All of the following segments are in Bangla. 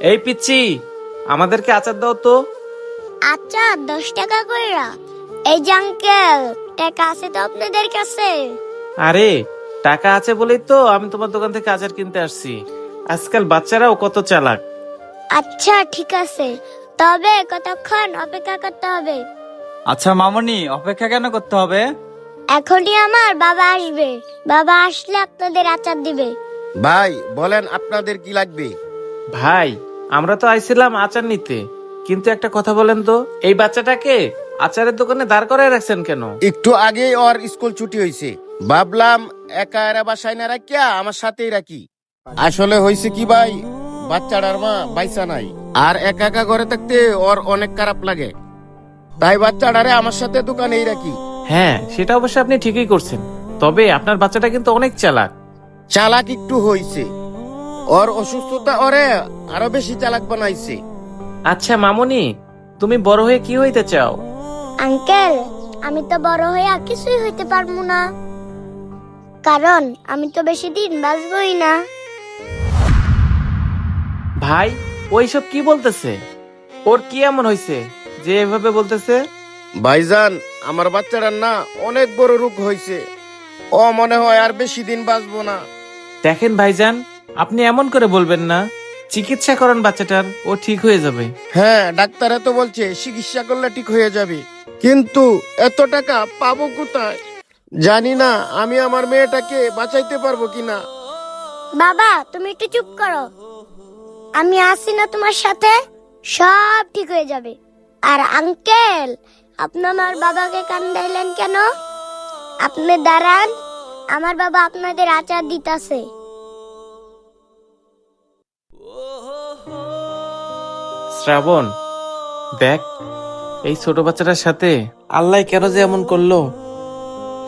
এই পিচ্ছি, আমাদেরকে আচার দাও তো। আচ্ছা 10 টাকা কইরা। এই যে আঙ্কেল, টাকা আছে তো আপনাদের কাছে? আরে টাকা আছে বলেই তো আমি তোমার দোকান থেকে আচার কিনতে আসছি। আজকাল বাচ্চারাও কত চালাক। আচ্ছা ঠিক আছে, তবে কতক্ষণ অপেক্ষা করতে হবে? আচ্ছা মামনি, অপেক্ষা কেন করতে হবে? এখনই আমার বাবা আসবে, বাবা আসলে আপনাদের আচার দিবে। ভাই বলেন আপনাদের কি লাগবে? ভাই, আমরা তো আইছিলাম আচার নিতে, কিন্তু একটা কথা বলেন তো, এই বাচ্চাটাকে আচারের দোকানে দাঁড় করায় রাখছেন কেন? একটু আগেই ওর স্কুল ছুটি হয়েছে, ভাবলাম একা এরা বাসায় না রাখিয়া আমার সাথেই রাখি। আসলে হয়েছে কি ভাই, বাচ্চাটার মা বাইসা নাই, আর একা একা ঘরে থাকতে ওর অনেক খারাপ লাগে, তাই বাচ্চাটারে আমার সাথে দোকানেই রাখি। হ্যাঁ, সেটা অবশ্য আপনি ঠিকই করছেন, তবে আপনার বাচ্চাটা কিন্তু অনেক চালাক। চালাক একটু হয়েছে, ওর অসুস্থতা ওরে আরো বেশি চালাক বানাইছে। আচ্ছা মামুনি, তুমি বড় হয়ে কি হইতে চাও? আঙ্কেল, আমি তো বড় হয়ে আর কিছুই হইতে পারবো না, কারণ আমি তো বেশি দিন বাঁচবই না। ভাই, ওইসব কি বলতেছে? ওর কি এমন হয়েছে যে এভাবে বলতেছে? ভাইজান, আমার বাচ্চাটার না অনেক বড় রোগ হয়েছে, ও মনে হয় আর বেশি দিন বাঁচবো না। দেখেন ভাইজান, আপনি এমন করে বলবেন না, চিকিৎসা করান বাচ্চাটার, ও ঠিক হয়ে যাবে। হ্যাঁ, ডাক্তার তো বলছে চিকিৎসা করলে ঠিক হয়ে যাবে, কিন্তু এত টাকা পাবো কোথায়? জানি না আমি আমার মেয়েটাকে বাঁচাইতে পারবো কিনা। বাবা তুমি একটু চুপ করো, আমি আছি না তোমার সাথে, সব ঠিক হয়ে যাবে। আর আঙ্কেল, আপনি আমার বাবাকে কান্দাইলেন কেন? আপনি দাঁড়ান, আমার বাবা আপনাদের আচার দিতাছে। শ্রাবণ, দেখ, এই ছোট বাচ্চাটার সাথে আল্লাহ কেন যে এমন করলো।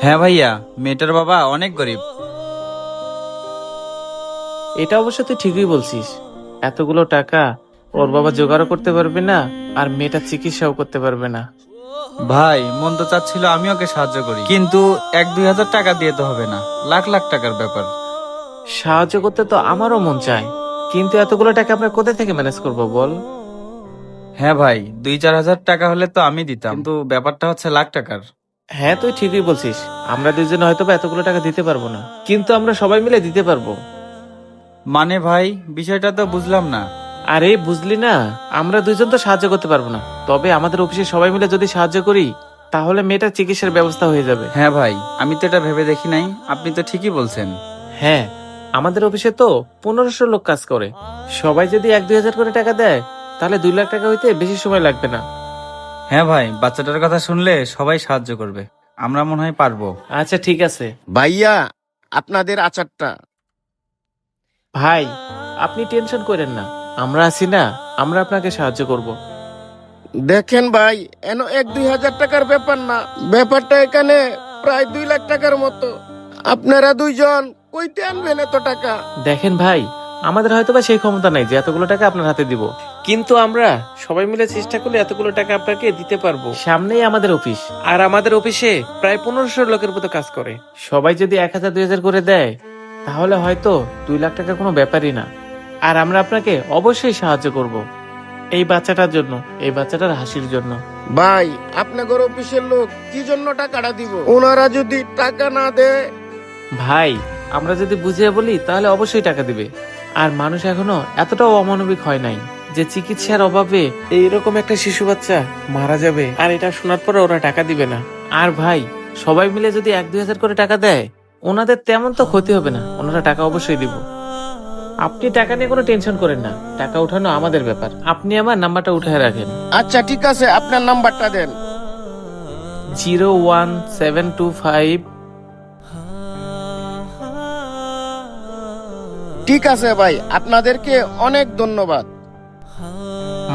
হ্যাঁ ভাইয়া, মেয়েটার বাবা অনেক গরিব। এটা অবশ্য তুই ঠিকই বলছিস, এতগুলো টাকা ওর বাবা জোগাড়ও করতে পারবে না, আর মেয়েটা চিকিৎসাও করতে পারবে না। ভাই, মন তো চাচ্ছিল আমি ওকে সাহায্য করি, কিন্তু 1-2 হাজার টাকা দিয়ে তো হবে না, লাখ লাখ টাকার ব্যাপার। সাহায্য করতে তো আমারও মন চায়, কিন্তু এতগুলো টাকা আমরা কোথা থেকে ম্যানেজ করব বল? হ্যাঁ ভাই, 2-4 হাজার টাকা হলে তো আমি দিতাম, কিন্তু ব্যাপারটা হচ্ছে লাখ টাকার। হ্যাঁ, তুই ঠিকই বলছিস, আমরা দুইজনে হয়তো বা এতগুলো টাকা দিতে পারবো না, কিন্তু আমরা সবাই মিলে দিতে পারবো। মানে ভাই, বিষয়টা তো বুঝলাম না। আরে বুঝলি না, আমরা দুইজন তো সাহায্য করতে পারবো না, তবে আমাদের অফিসে সবাই মিলে যদি সাহায্য করি, তাহলে মেয়েটার চিকিৎসার ব্যবস্থা হয়ে যাবে। হ্যাঁ ভাই, আমি তো এটা ভেবে দেখি নাই, আপনি তো ঠিকই বলছেন। হ্যাঁ, আমাদের অফিসে তো 1500 লোক কাজ করে, সবাই যদি 1-2 হাজার করে টাকা দেয়, তাহলে 2 লাখ টাকা হইতে বেশি সময় লাগবে না। হ্যাঁ ভাই, বাচ্চাটার কথা শুনলে সবাই সাহায্য করবে, আমরা মনে হয় পারবো। আচ্ছা ঠিক আছে ভাইয়া, আপনাদের আচারটা। ভাই, আপনি টেনশন করেন না, আমরা আছি না, আমরা আপনাকে সাহায্য করব। দেখেন ভাই, এন 1-2 হাজার টাকার ব্যাপার না, ব্যাপারটা এখানে প্রায় 2 লাখ টাকার মতো। আপনারা দুইজন কইতে আনবেন এত টাকা? দেখেন ভাই, আমাদের হয়তো বা সেই ক্ষমতা নাই যে এতগুলো টাকা আপনার হাতে দিব, কিন্তু আমরা সবাই মিলে চেষ্টা করলে এতগুলো টাকা আপনাকে দিতে পারবো। সামনেই আমাদের অফিস, আর আমাদের অফিসে প্রায় 1500 লোকের মতো কাজ করে, সবাই যদি 1000-2000 করে দেয়, তাহলে হয়তো 2 লাখ টাকা কোনো ব্যাপারই না। আর আমরা আপনাকে অবশ্যই সাহায্য করব, এই বাচ্চাটার জন্য, এই বাচ্চাটার হাসির জন্য। ভাই, আপনাদের অফিসের লোক কি জন্য টাকাটা দিব? ওনারা যদি টাকা না দেয়? ভাই, আমরা যদি বুঝিয়ে বলি তাহলে অবশ্যই টাকা দিবে, আর মানুষ এখনো এতটাও অমানবিক হয় নাই যে চিকিৎসার অভাবে এইরকম একটা শিশু বাচ্চা মারা যাবে, আর এটা শোনার পরে ওরা টাকা দিবে না। আর ভাই, সবাই মিলে যদি 1-2 হাজার করে টাকা দেয়, ওনাদের তেমন তো ক্ষতি হবে না, ওনারা টাকা অবশ্যই দিব। আপনি টাকা নিয়ে কোনো টেনশন করেন না, টাকা উঠানো আমাদের ব্যাপার, আপনি আমার নাম্বারটা উঠে রাখেন। আচ্ছা ঠিক আছে, আপনার নাম্বারটা দেন। 01725। ঠিক আছে ভাই, আপনাদেরকে অনেক ধন্যবাদ।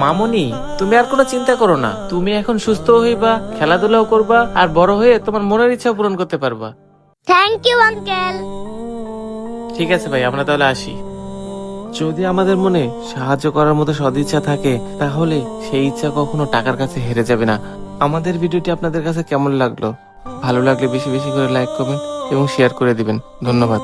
মামুনি, তুমি আর কোনো চিন্তা করো না, তুমি এখন সুস্থ হইবা, খেলাধুলাও করবা, আর বড় হয়ে তোমার মনের ইচ্ছা পূরণ করতে পারবা। Thank you uncle. ঠিক আছে ভাই, আমরা তাহলে আসি। যদি আমাদের মনে সাহায্য করার মতো সদিচ্ছা থাকে, তাহলে সেই ইচ্ছা কখনো টাকার কাছে হেরে যাবে না। আমাদের ভিডিওটি আপনাদের কাছে কেমন লাগলো? ভালো লাগলে বেশি বেশি করে লাইক, কমেন্ট এবং শেয়ার করে দিবেন। ধন্যবাদ।